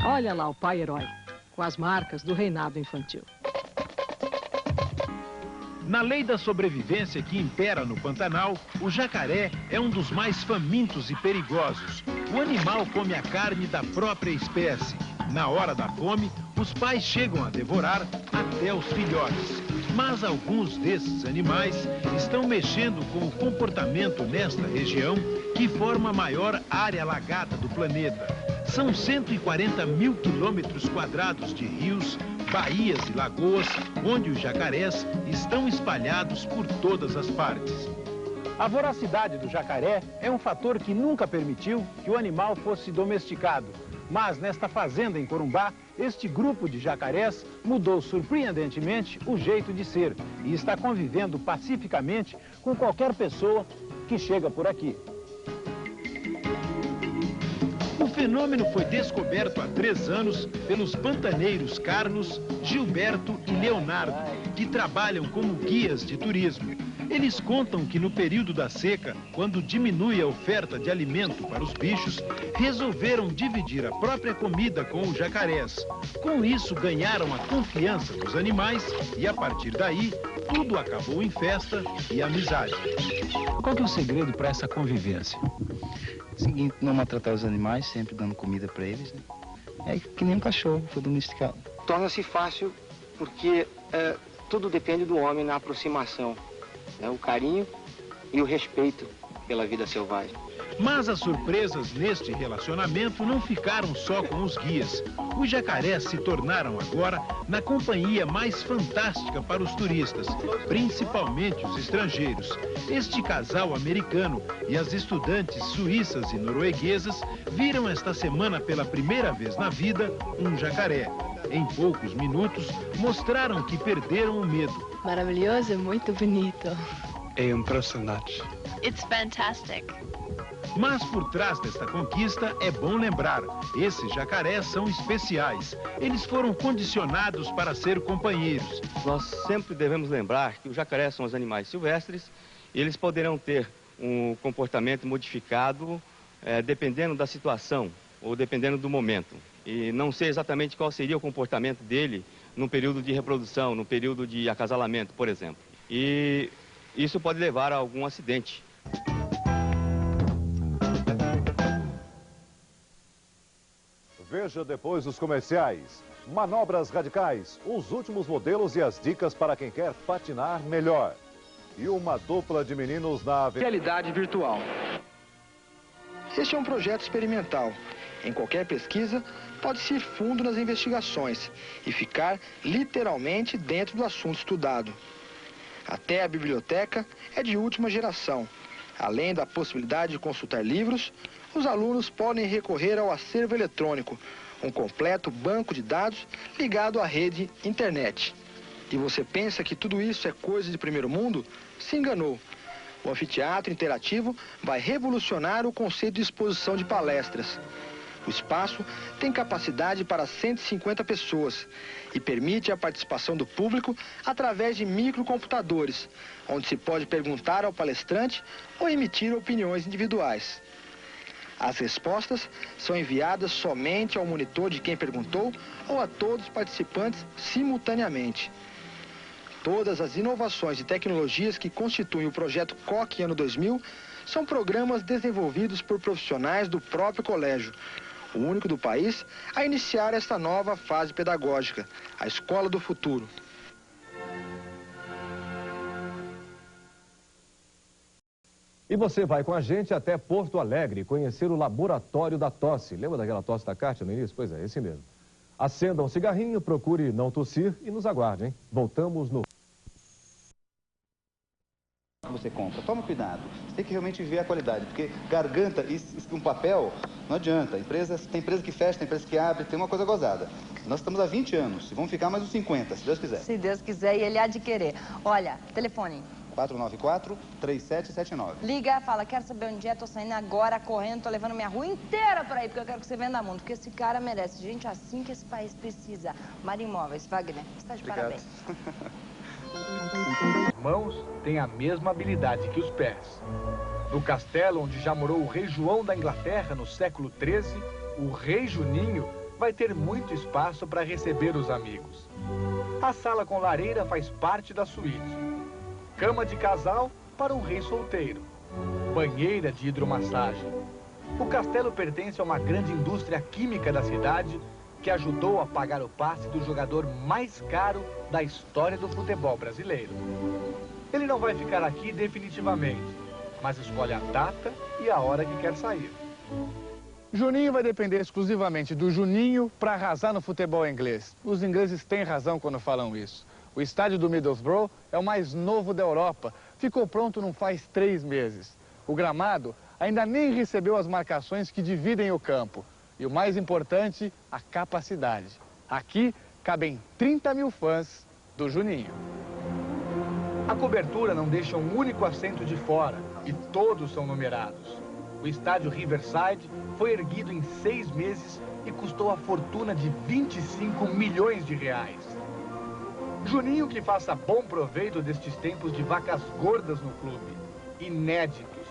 Olha lá o pai herói, com as marcas do reinado infantil. Na lei da sobrevivência que impera no Pantanal, o jacaré é um dos mais famintos e perigosos. O animal come a carne da própria espécie. Na hora da fome, os pais chegam a devorar até os filhotes. Mas alguns desses animais estão mexendo com o comportamento nesta região, que forma a maior área alagada do planeta. São 140 mil quilômetros quadrados de rios, baías e lagoas, onde os jacarés estão espalhados por todas as partes. A voracidade do jacaré é um fator que nunca permitiu que o animal fosse domesticado. Mas nesta fazenda em Corumbá, este grupo de jacarés mudou surpreendentemente o jeito de ser e está convivendo pacificamente com qualquer pessoa que chega por aqui. O fenômeno foi descoberto há 3 anos pelos pantaneiros Carlos, Gilberto e Leonardo, que trabalham como guias de turismo. Eles contam que no período da seca, quando diminui a oferta de alimento para os bichos, resolveram dividir a própria comida com os jacarés. Com isso, ganharam a confiança dos animais e, a partir daí, tudo acabou em festa e amizade. Qual que é o segredo para essa convivência? Seguinte, não maltratar os animais, sempre dando comida para eles, né? É que nem um cachorro, foi domesticado. Torna-se fácil porque tudo depende do homem na aproximação, né? O carinho e o respeito pela vida selvagem. Mas as surpresas neste relacionamento não ficaram só com os guias. Os jacarés se tornaram agora na companhia mais fantástica para os turistas, principalmente os estrangeiros. Este casal americano e as estudantes suíças e norueguesas viram esta semana pela primeira vez na vida um jacaré. Em poucos minutos, mostraram que perderam o medo. Maravilhoso, muito bonito. É impressionante. It's fantastic. Mas por trás desta conquista, é bom lembrar, esses jacarés são especiais. Eles foram condicionados para ser companheiros. Nós sempre devemos lembrar que os jacarés são os animais silvestres e eles poderão ter um comportamento modificado dependendo da situação ou dependendo do momento. E não sei exatamente qual seria o comportamento dele no período de reprodução, no período de acasalamento, por exemplo. E isso pode levar a algum acidente. Veja depois dos comerciais. Manobras radicais, os últimos modelos e as dicas para quem quer patinar melhor. E uma dupla de meninos na realidade virtual. Este é um projeto experimental. Em qualquer pesquisa, pode-se ir fundo nas investigações e ficar literalmente dentro do assunto estudado. Até a biblioteca é de última geração. Além da possibilidade de consultar livros, os alunos podem recorrer ao acervo eletrônico, um completo banco de dados ligado à rede internet. E você pensa que tudo isso é coisa de primeiro mundo? Se enganou. O anfiteatro interativo vai revolucionar o conceito de exposição de palestras. O espaço tem capacidade para 150 pessoas e permite a participação do público através de microcomputadores, onde se pode perguntar ao palestrante ou emitir opiniões individuais. As respostas são enviadas somente ao monitor de quem perguntou ou a todos os participantes simultaneamente. Todas as inovações e tecnologias que constituem o projeto COC Ano 2000 são programas desenvolvidos por profissionais do próprio colégio, o único do país a iniciar esta nova fase pedagógica, a Escola do Futuro. E você vai com a gente até Porto Alegre conhecer o Laboratório da Tosse. Lembra daquela tosse da Kátia no início? Pois é, esse mesmo. Acenda um cigarrinho, procure não tossir e nos aguarde, hein? Voltamos no... Você compra, toma cuidado. Você tem que realmente ver a qualidade, porque garganta e um papel não adianta. Tem empresa que fecha, tem empresa que abre, tem uma coisa gozada. Nós estamos há 20 anos e vamos ficar mais uns 50, se Deus quiser. Se Deus quiser e ele há de querer. Olha, telefone. 494-3779. Liga, fala, quero saber onde é, tô saindo agora, correndo, tô levando minha rua inteira por aí, porque eu quero que você venda mundo, porque esse cara merece gente assim que esse país precisa. Mara Imóveis, Wagner, você está de parabéns. As mãos têm a mesma habilidade que os pés. No castelo onde já morou o rei João da Inglaterra no século XIII, o rei Juninho vai ter muito espaço para receber os amigos. A sala com lareira faz parte da suíte. Cama de casal para um rei solteiro. Banheira de hidromassagem. O castelo pertence a uma grande indústria química da cidade que ajudou a pagar o passe do jogador mais caro da história do futebol brasileiro. Ele não vai ficar aqui definitivamente, mas escolhe a data e a hora que quer sair. Juninho vai depender exclusivamente do Juninho para arrasar no futebol inglês. Os ingleses têm razão quando falam isso. O estádio do Middlesbrough é o mais novo da Europa. Ficou pronto não faz 3 meses. O gramado ainda nem recebeu as marcações que dividem o campo. E o mais importante, a capacidade. Aqui cabem 30 mil fãs do Juninho. A cobertura não deixa um único assento de fora e todos são numerados. O estádio Riverside foi erguido em 6 meses e custou a fortuna de 25 milhões de reais. Juninho que faça bom proveito destes tempos de vacas gordas no clube. Inéditos.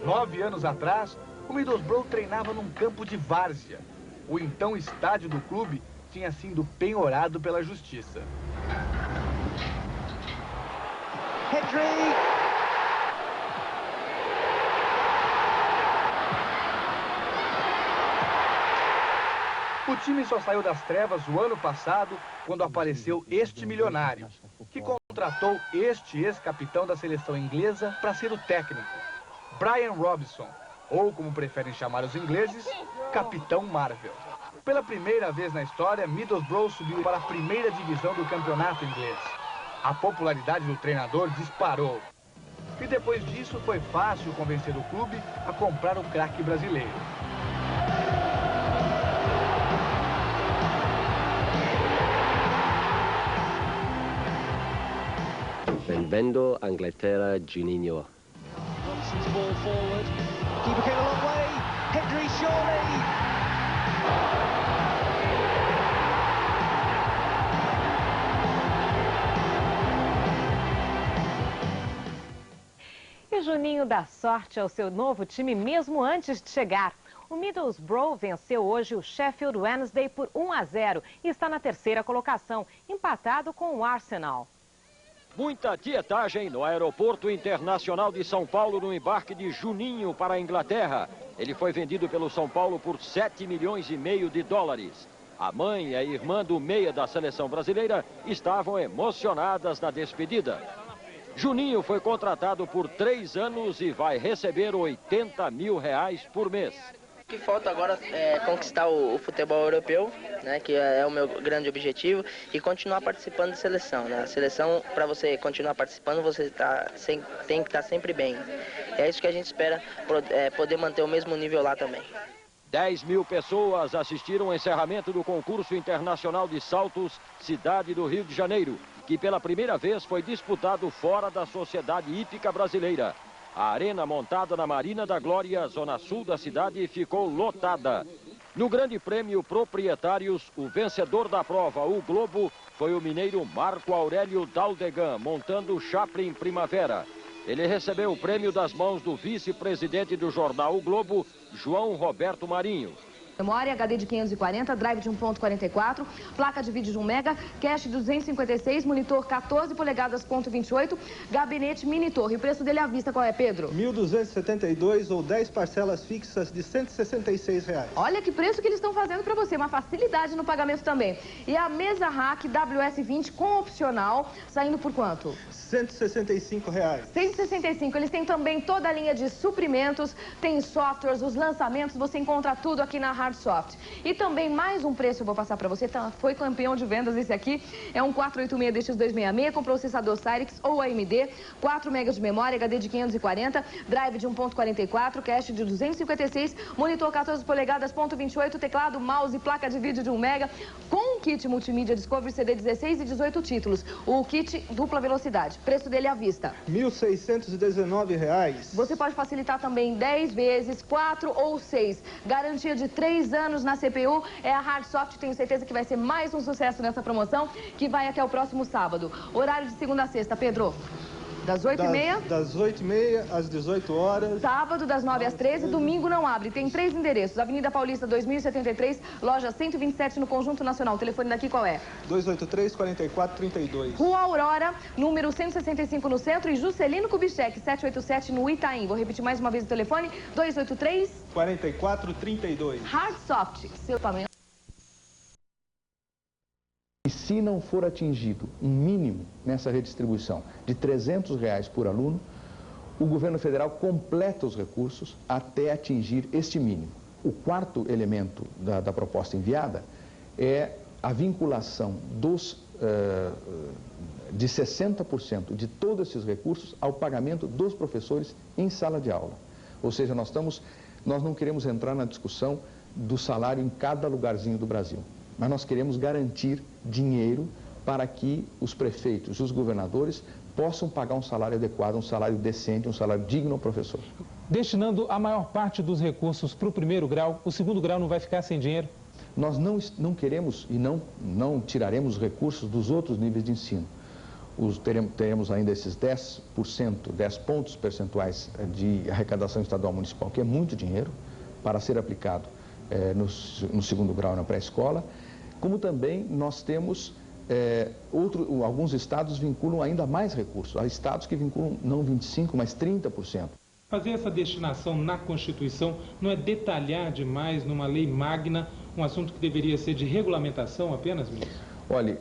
9 anos atrás, o Middlesbrough treinava num campo de várzea. O então estádio do clube tinha sido penhorado pela justiça. Henry! O time só saiu das trevas o ano passado, quando apareceu este milionário, que contratou este ex-capitão da seleção inglesa para ser o técnico, Brian Robson, ou como preferem chamar os ingleses, Capitão Marvel. Pela primeira vez na história, Middlesbrough subiu para a primeira divisão do campeonato inglês. A popularidade do treinador disparou. E depois disso foi fácil convencer o clube a comprar o craque brasileiro. Bem-vindo a Inglaterra, Juninho. Robinson's ball forward. Keeper came a long way. Henry surely. E Juninho dá sorte ao seu novo time mesmo antes de chegar. O Middlesbrough venceu hoje o Sheffield Wednesday por 1-0 e está na 3ª colocação, empatado com o Arsenal. Muita tietagem no Aeroporto Internacional de São Paulo no embarque de Juninho para a Inglaterra. Ele foi vendido pelo São Paulo por 7,5 milhões de dólares. A mãe e a irmã do meia da seleção brasileira estavam emocionadas na despedida. Juninho foi contratado por 3 anos e vai receber R$80 mil por mês. O que falta agora é conquistar o futebol europeu, né, que é o meu grande objetivo, e continuar participando da seleção. Né? A seleção, para você continuar participando, você tem que estar sempre bem. É isso que a gente espera, poder manter o mesmo nível lá também. 10 mil pessoas assistiram ao encerramento do concurso internacional de saltos Cidade do Rio de Janeiro, que pela primeira vez foi disputado fora da Sociedade Hípica Brasileira. A arena montada na Marina da Glória, zona sul da cidade, ficou lotada. No Grande Prêmio Proprietários, o vencedor da prova, o Globo, foi o mineiro Marco Aurélio Daldegan, montando o Chaplin Primavera. Ele recebeu o prêmio das mãos do vice-presidente do jornal O Globo, João Roberto Marinho. Memória HD de 540, drive de 1.44, placa de vídeo de 1 mega, cache de 256, monitor 14 polegadas, ponto 28, gabinete mini torre. O preço dele à vista qual é, Pedro? 1.272 ou 10 parcelas fixas de R$166. Olha que preço que eles estão fazendo para você, uma facilidade no pagamento também. E a mesa rack WS20 com opcional, saindo por quanto? R$165. 165. Eles têm também toda a linha de suprimentos, tem softwares, os lançamentos, você encontra tudo aqui na Hardsoft. E também mais um preço eu vou passar para você, foi campeão de vendas esse aqui, é um 486 DX266 com processador Cyrix ou AMD, 4 MB de memória, HD de 540, drive de 1.44, cache de 256, monitor 14 polegadas, ponto 28, teclado, mouse, placa de vídeo de 1 mega, com um kit multimídia Discovery CD 16 e 18 títulos, o kit dupla velocidade. Preço dele à vista. R$1.619. Você pode facilitar também 10 vezes, 4 ou 6. Garantia de 3 anos na CPU. É a Hardsoft, tenho certeza que vai ser mais um sucesso nessa promoção, que vai até o próximo sábado. Horário de segunda a sexta, Pedro. Das 8h30? Das 8h30 às 18 horas. Sábado, das 9 às 13, domingo não abre. Tem 3 endereços. Avenida Paulista 2073, loja 127 no Conjunto Nacional. O telefone daqui qual é? 283-4432. Rua Aurora, número 165 no centro e Juscelino Kubitschek, 787 no Itaim. Vou repetir mais uma vez o telefone, 283-4432. Hardsoft, seu tamanho. E se não for atingido um mínimo nessa redistribuição de R$300 por aluno, o governo federal completa os recursos até atingir este mínimo. O quarto elemento da proposta enviada é a vinculação de 60% de todos esses recursos ao pagamento dos professores em sala de aula. Ou seja, nós não queremos entrar na discussão do salário em cada lugarzinho do Brasil, mas nós queremos garantir dinheiro para que os prefeitos e os governadores possam pagar um salário adequado, um salário decente, um salário digno ao professor. Destinando a maior parte dos recursos para o primeiro grau, o segundo grau não vai ficar sem dinheiro? Nós não queremos e não tiraremos recursos dos outros níveis de ensino. Teremos ainda esses 10%, 10 pontos percentuais de arrecadação estadual municipal, que é muito dinheiro, para ser aplicado no segundo grau na pré-escola, como também nós temos alguns estados vinculam ainda mais recursos. Há estados que vinculam não 25%, mas 30%. Fazer essa destinação na Constituição não é detalhar demais numa lei magna um assunto que deveria ser de regulamentação apenas, ministro? Olha,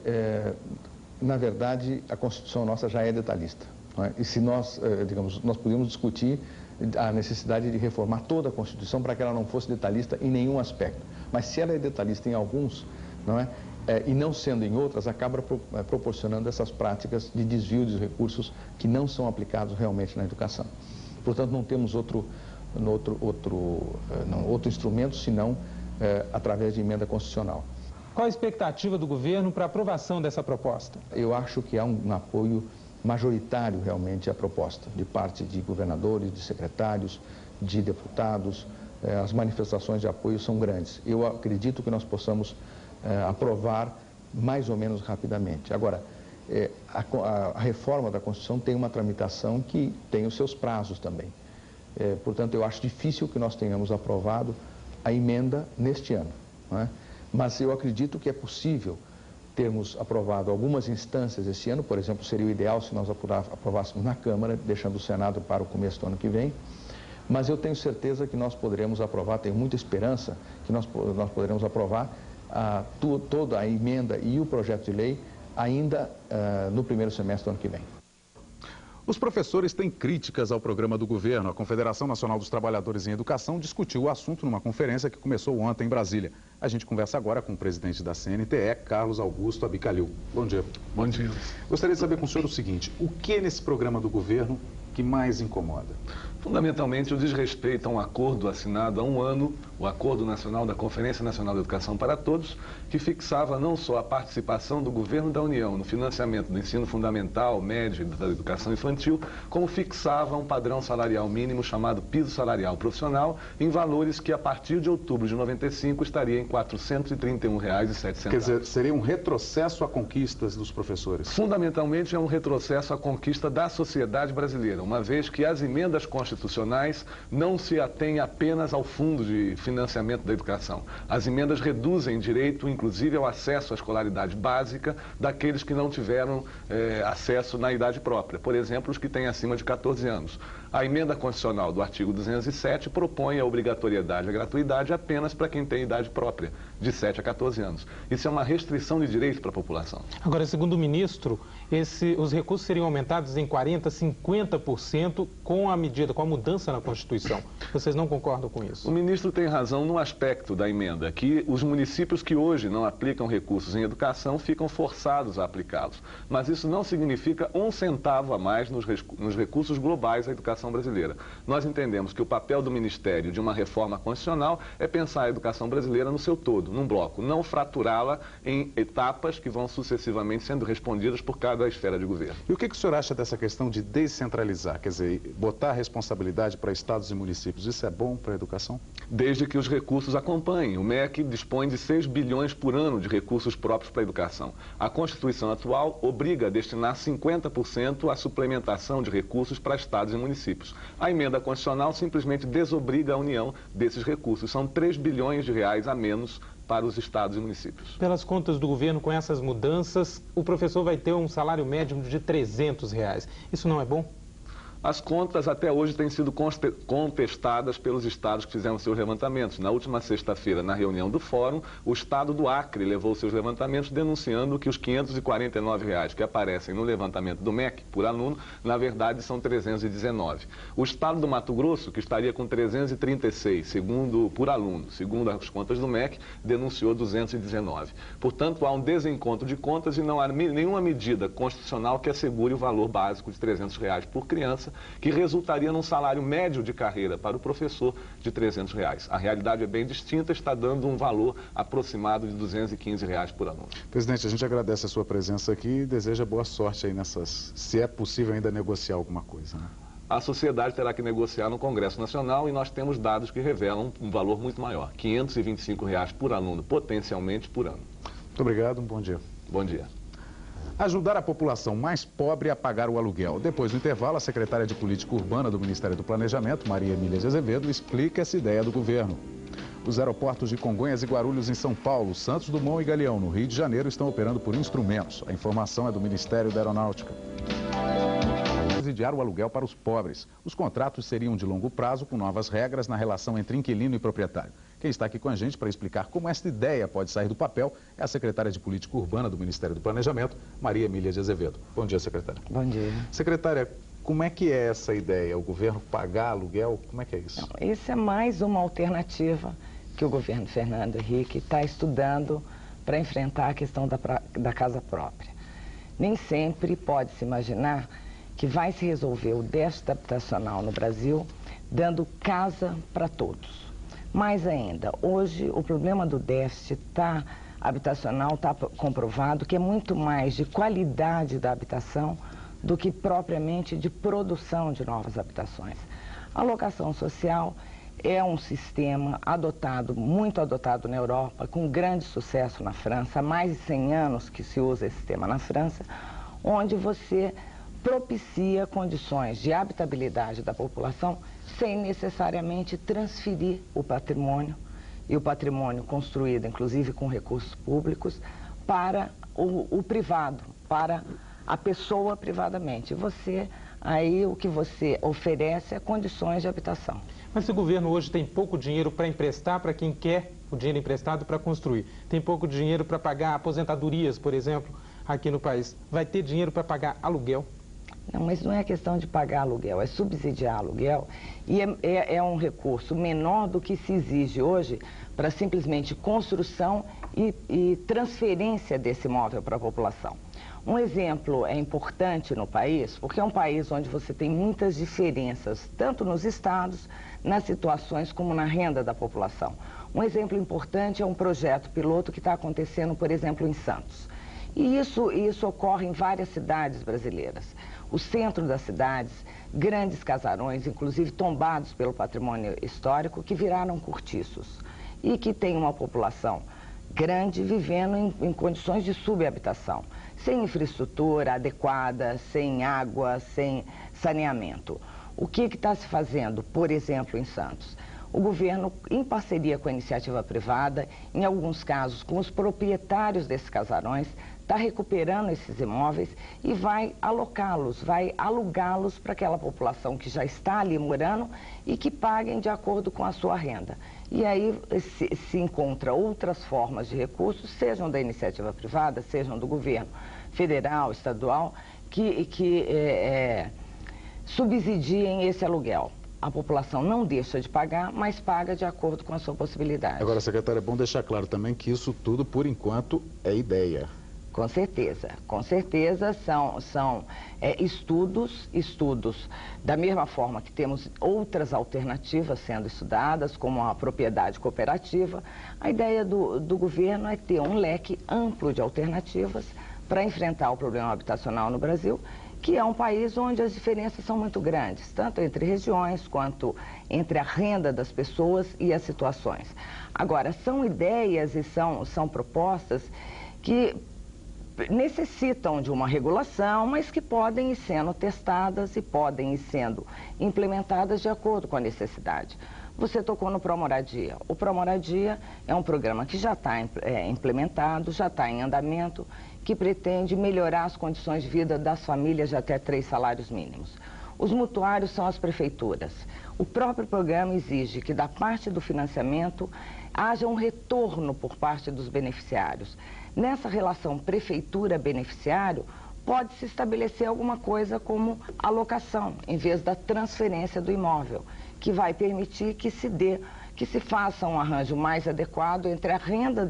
na verdade, a Constituição nossa já é detalhista. Não é? E se nós podíamos discutir a necessidade de reformar toda a Constituição para que ela não fosse detalhista em nenhum aspecto. Mas se ela é detalhista em alguns, não é? E não sendo em outras, acaba proporcionando essas práticas de desvio de recursos que não são aplicados realmente na educação. Portanto, não temos outro instrumento senão através de emenda constitucional. Qual a expectativa do governo para a aprovação dessa proposta? Eu acho que há um apoio majoritário realmente à proposta, de parte de governadores, de secretários, de deputados. As manifestações de apoio são grandes. Eu acredito que nós possamos aprovar mais ou menos rapidamente. Agora, a reforma da Constituição tem uma tramitação que tem os seus prazos também. Portanto, eu acho difícil que nós tenhamos aprovado a emenda neste ano, não é? Mas eu acredito que é possível termos aprovado algumas instâncias esse ano. Por exemplo, seria o ideal se nós aprovássemos na Câmara, deixando o Senado para o começo do ano que vem. Mas eu tenho certeza que nós poderemos aprovar, tenho muita esperança que nós poderemos aprovar toda a emenda e o projeto de lei ainda no primeiro semestre do ano que vem. Os professores têm críticas ao programa do governo. A Confederação Nacional dos Trabalhadores em Educação discutiu o assunto numa conferência que começou ontem em Brasília. A gente conversa agora com o presidente da CNTE, Carlos Augusto Abicalil. Bom dia. Bom dia. Gostaria de saber com o senhor o seguinte: o que nesse programa do governo que mais incomoda? Fundamentalmente, o desrespeito a um acordo assinado há um ano, o Acordo Nacional da Conferência Nacional de Educação para Todos, que fixava não só a participação do governo da União no financiamento do ensino fundamental, médio e da educação infantil, como fixava um padrão salarial mínimo chamado piso salarial profissional, em valores que a partir de outubro de 95 estaria em R$ 431,07. Quer dizer, seria um retrocesso a conquistas dos professores? Fundamentalmente é um retrocesso à conquista da sociedade brasileira, uma vez que as emendas constitucionais não se atêm apenas ao fundo de financiamento da educação. As emendas reduzem direito, inclusive, ao acesso à escolaridade básica daqueles que não tiveram acesso na idade própria. Por exemplo, os que têm acima de 14 anos. A emenda constitucional do artigo 207 propõe a obrigatoriedade e a gratuidade apenas para quem tem idade própria, de 7 a 14 anos. Isso é uma restrição de direito para a população. Agora, segundo o ministro, os recursos seriam aumentados em 40%, 50% com a medida, com a mudança na Constituição. Vocês não concordam com isso? O ministro tem razão no aspecto da emenda, que os municípios que hoje não aplicam recursos em educação ficam forçados a aplicá-los. Mas isso não significa um centavo a mais nos recursos globais da educação brasileira. Nós entendemos que o papel do Ministério de uma reforma constitucional é pensar a educação brasileira no seu todo, num bloco, não fraturá-la em etapas que vão sucessivamente sendo respondidas por cada cabe à esfera de governo. E o que o senhor acha dessa questão de descentralizar? Quer dizer, botar a responsabilidade para estados e municípios, isso é bom para a educação? Desde que os recursos acompanhem. O MEC dispõe de 6 bilhões por ano de recursos próprios para a educação. A Constituição atual obriga a destinar 50% à suplementação de recursos para estados e municípios. A emenda constitucional simplesmente desobriga a União desses recursos. São 3 bilhões de reais a menos para os estados e municípios. Pelas contas do governo, com essas mudanças, o professor vai ter um salário médio de R$300. Isso não é bom? As contas até hoje têm sido contestadas pelos estados que fizeram seus levantamentos. Na última sexta-feira, na reunião do Fórum, o estado do Acre levou seus levantamentos denunciando que os R$549 que aparecem no levantamento do MEC por aluno, na verdade são 319. O estado do Mato Grosso, que estaria com 336 por aluno, segundo as contas do MEC, denunciou 219. Portanto, há um desencontro de contas e não há nenhuma medida constitucional que assegure o valor básico de R$300 por criança, que resultaria num salário médio de carreira para o professor de R$300. A realidade é bem distinta, está dando um valor aproximado de R$215 por aluno. Presidente, a gente agradece a sua presença aqui e deseja boa sorte aí nessas, se é possível ainda negociar alguma coisa, né? A sociedade terá que negociar no Congresso Nacional e nós temos dados que revelam um valor muito maior, R$525 por aluno, potencialmente por ano. Muito obrigado, um bom dia. Bom dia. Ajudar a população mais pobre a pagar o aluguel. Depois do intervalo, a secretária de Política Urbana do Ministério do Planejamento, Maria Emília de Azevedo, explica essa ideia do governo. Os aeroportos de Congonhas e Guarulhos, em São Paulo, Santos Dumont e Galeão, no Rio de Janeiro, estão operando por instrumentos. A informação é do Ministério da Aeronáutica. Subsidiar o aluguel para os pobres. Os contratos seriam de longo prazo, com novas regras na relação entre inquilino e proprietário. Quem está aqui com a gente para explicar como esta ideia pode sair do papel é a secretária de Política Urbana do Ministério do Planejamento, Maria Emília de Azevedo. Bom dia, secretária. Bom dia. Secretária, como é que é essa ideia? O governo pagar aluguel? Como é que é isso? Não, isso é mais uma alternativa que o governo Fernando Henrique está estudando para enfrentar a questão da casa própria. Nem sempre pode-se imaginar que vai se resolver o déficit habitacional no Brasil dando casa para todos. Mais ainda, hoje o problema do déficit habitacional está comprovado que é muito mais de qualidade da habitação do que propriamente de produção de novas habitações. A locação social é um sistema muito adotado na Europa, com grande sucesso na França. Há mais de 100 anos que se usa esse sistema na França, onde você propicia condições de habitabilidade da população sem necessariamente transferir o patrimônio, e o patrimônio construído, inclusive com recursos públicos, para o privado, para a pessoa privadamente. Aí o que você oferece é condições de habitação. Mas se o governo hoje tem pouco dinheiro para emprestar para quem quer o dinheiro emprestado para construir, tem pouco dinheiro para pagar aposentadorias, por exemplo, aqui no país, vai ter dinheiro para pagar aluguel? Não, mas não é questão de pagar aluguel, é subsidiar aluguel e é um recurso menor do que se exige hoje para simplesmente construção e transferência desse imóvel para a população. Um exemplo é importante no país, porque é um país onde você tem muitas diferenças, tanto nos estados, nas situações, como na renda da população. Um exemplo importante é um projeto piloto que está acontecendo, por exemplo, em Santos. E isso ocorre em várias cidades brasileiras. O centro das cidades, grandes casarões, inclusive tombados pelo patrimônio histórico, que viraram cortiços e que tem uma população grande vivendo em condições de subhabitação, sem infraestrutura adequada, sem água, sem saneamento. O que está se fazendo, por exemplo, em Santos? O governo, em parceria com a iniciativa privada, em alguns casos com os proprietários desses casarões, está recuperando esses imóveis e vai alocá-los, vai alugá-los para aquela população que já está ali morando e que paguem de acordo com a sua renda. E aí se encontra outras formas de recursos, sejam da iniciativa privada, sejam do governo federal, estadual, que subsidiem esse aluguel. A população não deixa de pagar, mas paga de acordo com a sua possibilidade. Agora, secretária, é bom deixar claro também que isso tudo, por enquanto, é ideia. Com certeza são estudos, da mesma forma que temos outras alternativas sendo estudadas, como a propriedade cooperativa. A ideia do governo é ter um leque amplo de alternativas para enfrentar o problema habitacional no Brasil, que é um país onde as diferenças são muito grandes, tanto entre regiões quanto entre a renda das pessoas e as situações. Agora, são ideias e são propostas que necessitam de uma regulação, mas que podem ir sendo testadas e podem ir sendo implementadas de acordo com a necessidade. Você tocou no Promoradia. O Promoradia é um programa que já está implementado, já está em andamento, que pretende melhorar as condições de vida das famílias de até 3 salários mínimos. Os mutuários são as prefeituras. O próprio programa exige que, da parte do financiamento, haja um retorno por parte dos beneficiários. Nessa relação prefeitura-beneficiário, pode-se estabelecer alguma coisa como alocação, em vez da transferência do imóvel, que vai permitir que se faça um arranjo mais adequado entre a renda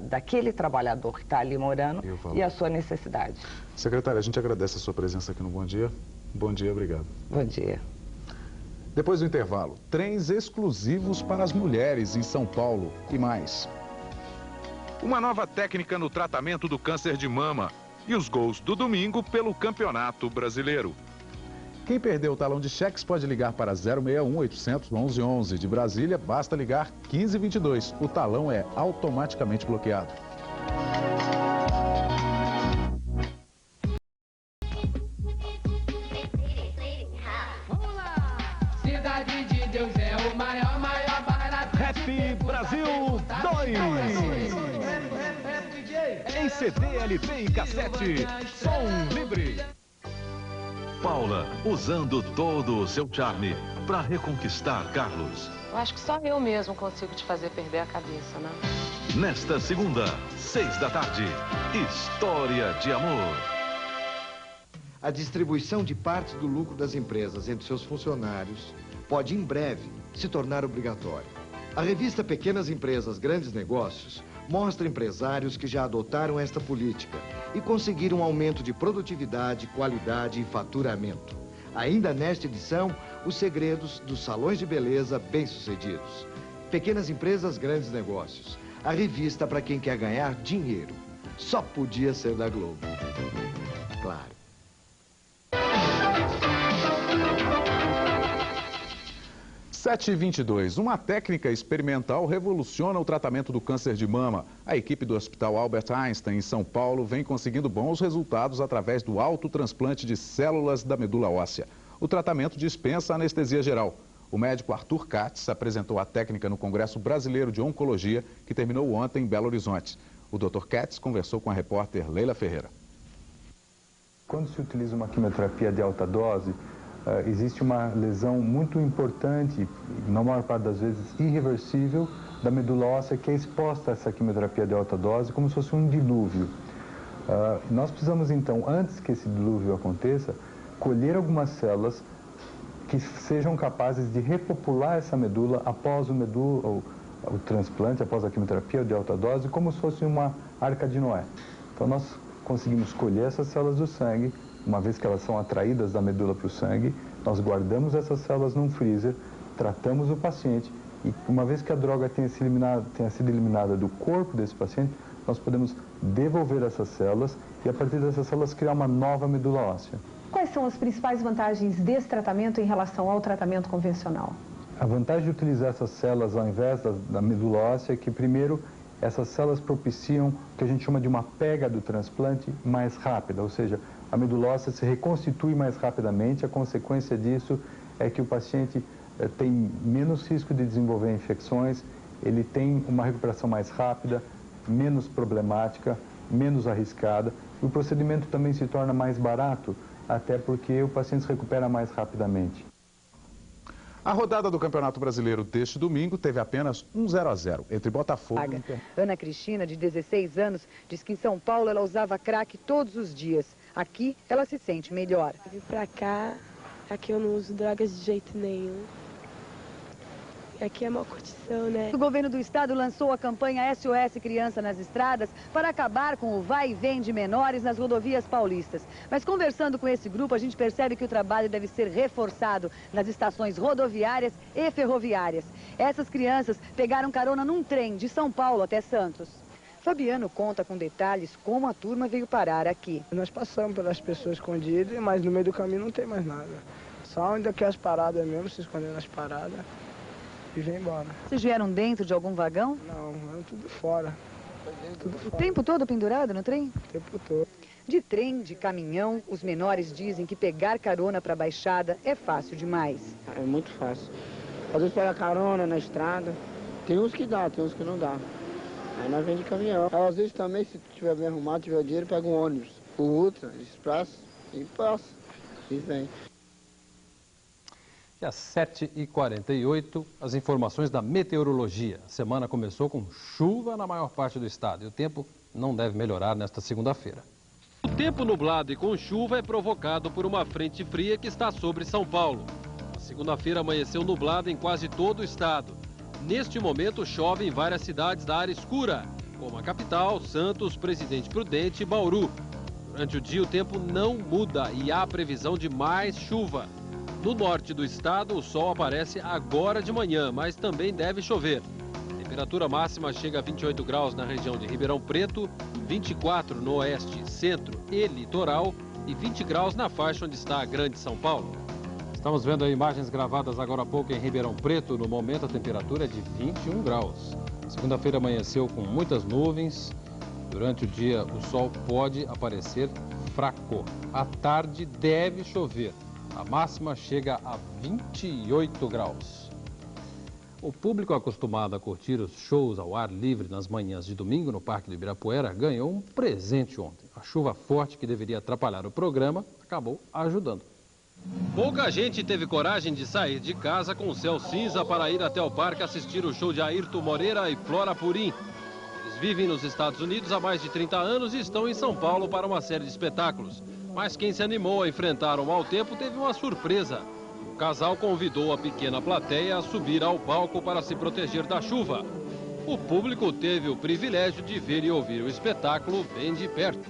daquele trabalhador que está ali morando e a sua necessidade. Secretária, a gente agradece a sua presença aqui no Bom Dia. Bom dia, obrigado. Bom dia. Depois do intervalo, trens exclusivos para as mulheres em São Paulo e mais. Uma nova técnica no tratamento do câncer de mama e os gols do domingo pelo Campeonato Brasileiro. Quem perdeu o talão de cheques pode ligar para 061 800 1111. De Brasília, basta ligar 1522. O talão é automaticamente bloqueado. Cidade de Deus é o maior barato. Rap Brasil 2. Em CD, LP e cassete. Som livre. Paula, usando todo o seu charme para reconquistar Carlos. Eu acho que só eu mesmo consigo te fazer perder a cabeça, né? Nesta segunda, 6 da tarde, História de Amor. A distribuição de parte do lucro das empresas entre seus funcionários pode, em breve, se tornar obrigatória. A revista Pequenas Empresas, Grandes Negócios mostra empresários que já adotaram esta política e conseguiram um aumento de produtividade, qualidade e faturamento. Ainda nesta edição, os segredos dos salões de beleza bem-sucedidos. Pequenas Empresas, Grandes Negócios. A revista para quem quer ganhar dinheiro. Só podia ser da Globo. Claro. Sete e 22. Uma técnica experimental revoluciona o tratamento do câncer de mama. A equipe do Hospital Albert Einstein, em São Paulo, vem conseguindo bons resultados através do autotransplante de células da medula óssea. O tratamento dispensa anestesia geral. O médico Arthur Katz apresentou a técnica no Congresso Brasileiro de Oncologia, que terminou ontem em Belo Horizonte. O Dr. Katz conversou com a repórter Leila Ferreira. Quando se utiliza uma quimioterapia de alta dose, existe uma lesão muito importante, na maior parte das vezes irreversível, da medula óssea que é exposta a essa quimioterapia de alta dose como se fosse um dilúvio. Nós precisamos então, antes que esse dilúvio aconteça, colher algumas células que sejam capazes de repopular essa medula após o transplante, após a quimioterapia de alta dose, como se fosse uma arca de Noé. Então nós conseguimos colher essas células do sangue. Uma vez que elas são atraídas da medula para o sangue, nós guardamos essas células num freezer, tratamos o paciente e uma vez que a droga tenha sido eliminada do corpo desse paciente, nós podemos devolver essas células e a partir dessas células criar uma nova medula óssea. Quais são as principais vantagens desse tratamento em relação ao tratamento convencional? A vantagem de utilizar essas células ao invés da medula óssea é que, primeiro, essas células propiciam o que a gente chama de uma pega do transplante mais rápida, ou seja, a medula óssea se reconstitui mais rapidamente. A consequência disso é que o paciente tem menos risco de desenvolver infecções, ele tem uma recuperação mais rápida, menos problemática, menos arriscada. O procedimento também se torna mais barato, até porque o paciente se recupera mais rapidamente. A rodada do Campeonato Brasileiro deste domingo teve apenas um 0-0 entre Botafogo e... Ana Cristina, de 16 anos, diz que em São Paulo ela usava crack todos os dias. Aqui ela se sente melhor. Vim pra cá, aqui eu não uso drogas de jeito nenhum. Aqui é uma curtição, né? O governo do estado lançou a campanha SOS Criança nas Estradas para acabar com o vai e vem de menores nas rodovias paulistas. Mas conversando com esse grupo, a gente percebe que o trabalho deve ser reforçado nas estações rodoviárias e ferroviárias. Essas crianças pegaram carona num trem de São Paulo até Santos. Fabiano conta com detalhes como a turma veio parar aqui. Nós passamos pelas pessoas escondidas, mas no meio do caminho não tem mais nada. Só onde aqui as paradas mesmo, se escondendo nas paradas e vem embora. Vocês vieram dentro de algum vagão? Não, tudo fora. O tempo todo pendurado no trem? O tempo todo. De trem, de caminhão, os menores dizem que pegar carona para a Baixada é fácil demais. É muito fácil. Às vezes pega carona na estrada. Tem uns que dá, tem uns que não dá. Aí nós vem de caminhão. Às vezes também, se tiver bem arrumado, tiver dinheiro, pega um ônibus. O Ultra, Expresso, e passa. E vem. Às 7h48, as informações da meteorologia. A semana começou com chuva na maior parte do estado e o tempo não deve melhorar nesta segunda-feira. O tempo nublado e com chuva é provocado por uma frente fria que está sobre São Paulo. A segunda-feira amanheceu nublada em quase todo o estado. Neste momento chove em várias cidades da área escura, como a capital, Santos, Presidente Prudente e Bauru. Durante o dia o tempo não muda e há previsão de mais chuva. No norte do estado, o sol aparece agora de manhã, mas também deve chover. A temperatura máxima chega a 28 graus na região de Ribeirão Preto, 24 no oeste, centro e litoral e 20 graus na faixa onde está a Grande São Paulo. Estamos vendo imagens gravadas agora há pouco em Ribeirão Preto. No momento a temperatura é de 21 graus. Segunda-feira amanheceu com muitas nuvens. Durante o dia o sol pode aparecer fraco. À tarde deve chover. A máxima chega a 28 graus. O público acostumado a curtir os shows ao ar livre nas manhãs de domingo no Parque do Ibirapuera ganhou um presente ontem. A chuva forte que deveria atrapalhar o programa acabou ajudando. Pouca gente teve coragem de sair de casa com o céu cinza para ir até o parque assistir o show de Ayrton Moreira e Flora Purim. Eles vivem nos Estados Unidos há mais de 30 anos e estão em São Paulo para uma série de espetáculos. Mas quem se animou a enfrentar o mau tempo teve uma surpresa. O casal convidou a pequena plateia a subir ao palco para se proteger da chuva. O público teve o privilégio de ver e ouvir o espetáculo bem de perto.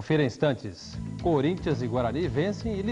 Confira em instantes. Corinthians e Guarani vencem e